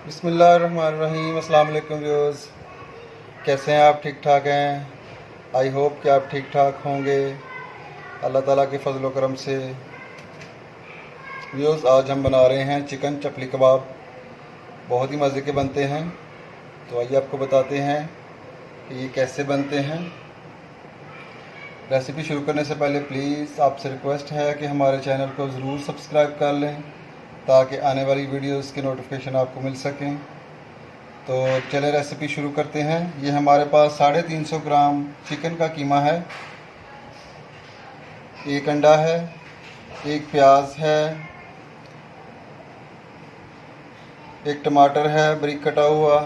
बिस्मिल्लाहिर्रहमानिर्रहीम। अस्सलाम वालेकुम व्यूअर्स, कैसे हैं आप? ठीक ठाक हैं? आई होप कि आप ठीक ठाक होंगे अल्लाह ताला के फजल व करम से। व्यूअर्स, आज हम बना रहे हैं चिकन चपली कबाब। बहुत ही मज़े के बनते हैं, तो आइए आपको बताते हैं कि ये कैसे बनते हैं। रेसिपी शुरू करने से पहले प्लीज़ आपसे रिक्वेस्ट है कि हमारे चैनल को ज़रूर सब्सक्राइब कर लें ताकि आने वाली वीडियोस की नोटिफिकेशन आपको मिल सकें। तो चले रेसिपी शुरू करते हैं। ये हमारे पास 350 ग्राम चिकन का कीमा है, एक अंडा है, एक प्याज है, एक टमाटर है बारीक कटा हुआ,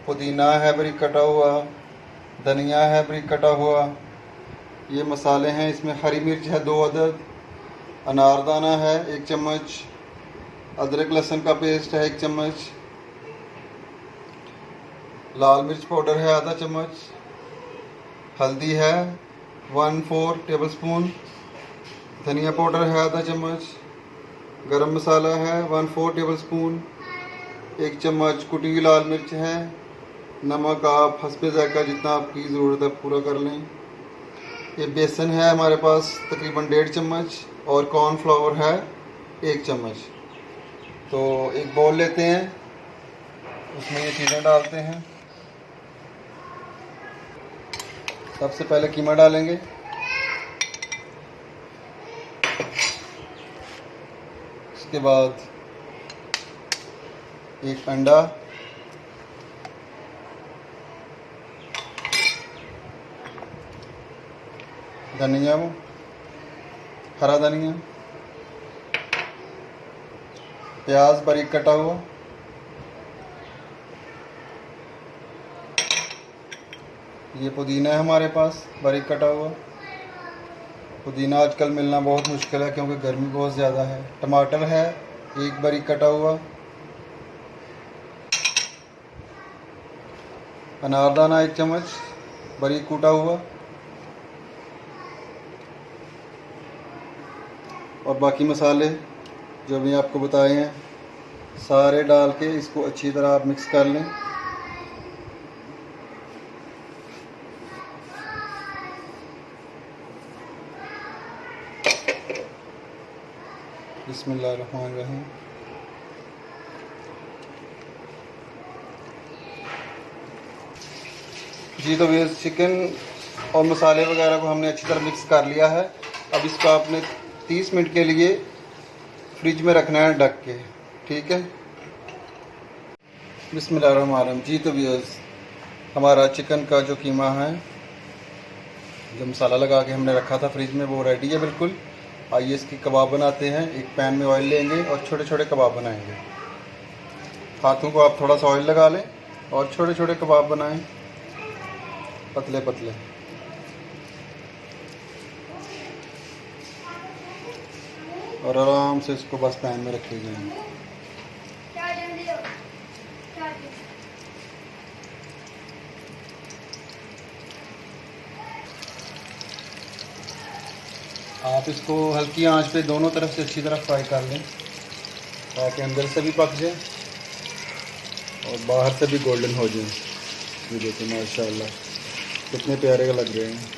पुदीना है बारीक कटा हुआ, धनिया है बारीक कटा हुआ। ये मसाले हैं, इसमें हरी मिर्च है 2 अदद, अनारदाना है 1 चम्मच, अदरक लहसुन का पेस्ट है 1 चम्मच, लाल मिर्च पाउडर है आधा चम्मच, हल्दी है 1/4 टेबलस्पून, धनिया पाउडर है आधा चम्मच, गरम मसाला है 1/4 टेबलस्पून, 1 चम्मच कुटी हुई लाल मिर्च है, नमक आप हस्बे ज़ायक़ा जितना आपकी ज़रूरत है पूरा कर लें। ये बेसन है हमारे पास तकरीबन 1.5 चम्मच और कॉर्नफ्लावर है 1 चम्मच। तो एक बाउल लेते हैं, उसमें ये चीज़ें डालते हैं। सबसे पहले कीमा डालेंगे, उसके बाद एक अंडा, धनिया, हरा धनिया, प्याज बारीक कटा हुआ, ये पुदीना है हमारे पास बारीक कटा हुआ। पुदीना आजकल मिलना बहुत मुश्किल है क्योंकि गर्मी बहुत ज़्यादा है। टमाटर है 1 बारीक कटा हुआ, अनारदाना 1 चम्मच बारीक कूटा हुआ, और बाकी मसाले जो भी आपको बताए हैं सारे डाल के इसको अच्छी तरह आप मिक्स कर लें। बिस्मिल्लाहिर्रहमानिर्रहीम। जी, तो ये चिकन और मसाले वगैरह को हमने अच्छी तरह मिक्स कर लिया है। अब इसको आपने 30 मिनट के लिए फ्रिज में रखना है ढक के, ठीक है। बिस्मिल्लाहिर्रहमानिर्रहीम। जी, तो व्यूअर्स, हमारा चिकन का जो कीमा है, जो मसाला लगा के हमने रखा था फ्रिज में, वो रेडी है बिल्कुल। आइए इसके कबाब बनाते हैं। एक पैन में ऑयल लेंगे और छोटे छोटे कबाब बनाएंगे। हाथों को आप थोड़ा सा ऑयल लगा लें और छोटे छोटे कबाब बनाएं, पतले पतले। और आराम से इसको बस पैन में रख लीजिए। आप इसको हल्की आंच पे दोनों तरफ से अच्छी तरह फ्राई कर लें ताकि अंदर से भी पक जाए और बाहर से भी गोल्डन हो जाए। ये देखिए माशाल्लाह कितने प्यारे लग रहे हैं।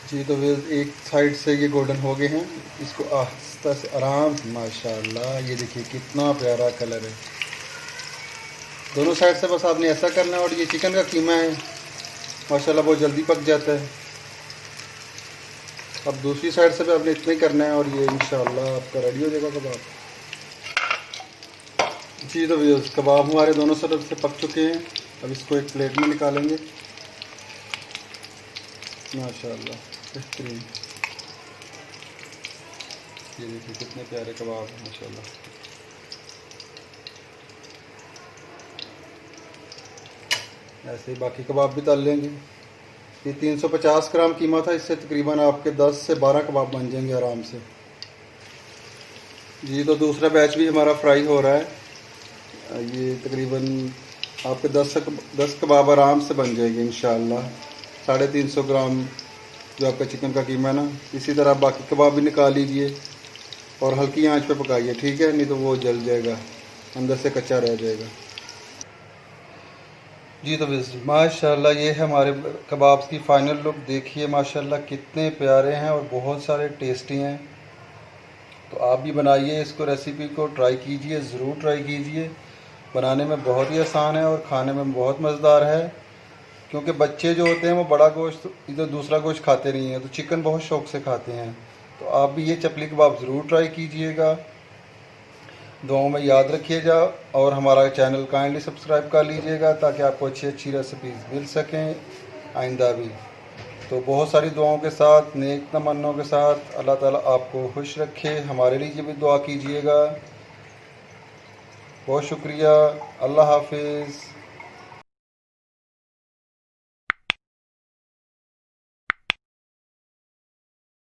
जी, तो वे एक साइड से ये गोल्डन हो गए हैं। इसको आहिस्ता से आराम से, माशाल्लाह ये देखिए कितना प्यारा कलर है। दोनों साइड से बस आपने ऐसा करना है। और ये चिकन का कीमा है माशाल्लाह बहुत जल्दी पक जाता है। अब दूसरी साइड से भी आपने इतना ही करना है और ये इंशाल्लाह आपका रेडी हो जाएगा कबाब। जी, तो व्यूअर्स, कबाब हमारे दोनों तरफ से पक चुके हैं। अब इसको एक प्लेट में निकालेंगे। माशाल्लाह बेहतरीन, ये देखिए कितने प्यारे कबाब हैं माशाल्लाह। ऐसे ही बाकी कबाब भी तल लेंगे। ये 350 ग्राम कीमा था, इससे तकरीबन आपके 10 से 12 कबाब बन जाएंगे आराम से। जी, तो दूसरा बैच भी हमारा फ्राई हो रहा है। ये तकरीबन आपके 10 कबाब आराम से बन जाएंगे इंशाअल्लाह। 350 ग्राम जो आपका चिकन का कीमा है ना, इसी तरह बाकी कबाब भी निकाल लीजिए और हल्की आंच पे पकाइए, ठीक है, नहीं तो वो जल जाएगा। अंदर से कच्चा रह जाएगा। जी तो माशाल्लाह ये है हमारे कबाब्स की फ़ाइनल लुक। देखिए माशाल्लाह कितने प्यारे हैं और बहुत सारे टेस्टी हैं। तो आप भी बनाइए इसको, रेसिपी को ट्राई कीजिए, ज़रूर ट्राई कीजिए। बनाने में बहुत ही आसान है और खाने में बहुत मज़ेदार है, क्योंकि बच्चे जो होते हैं वो बड़ा गोश्त इधर दूसरा गोश्त खाते नहीं हैं, तो चिकन बहुत शौक़ से खाते हैं। तो आप भी ये चपली कबाब ज़रूर ट्राई कीजिएगा। दुआओं में याद रखिएगा और हमारा चैनल काइंडली सब्सक्राइब कर लीजिएगा ताकि आपको अच्छी अच्छी रेसिपीज़ मिल सकें आइंदा भी। तो बहुत सारी दुआओं के साथ, नेक तमन्नों के साथ, अल्लाह ताला आपको खुश रखे। हमारे लिए भी दुआ कीजिएगा। बहुत शुक्रिया। अल्लाह हाफिज़।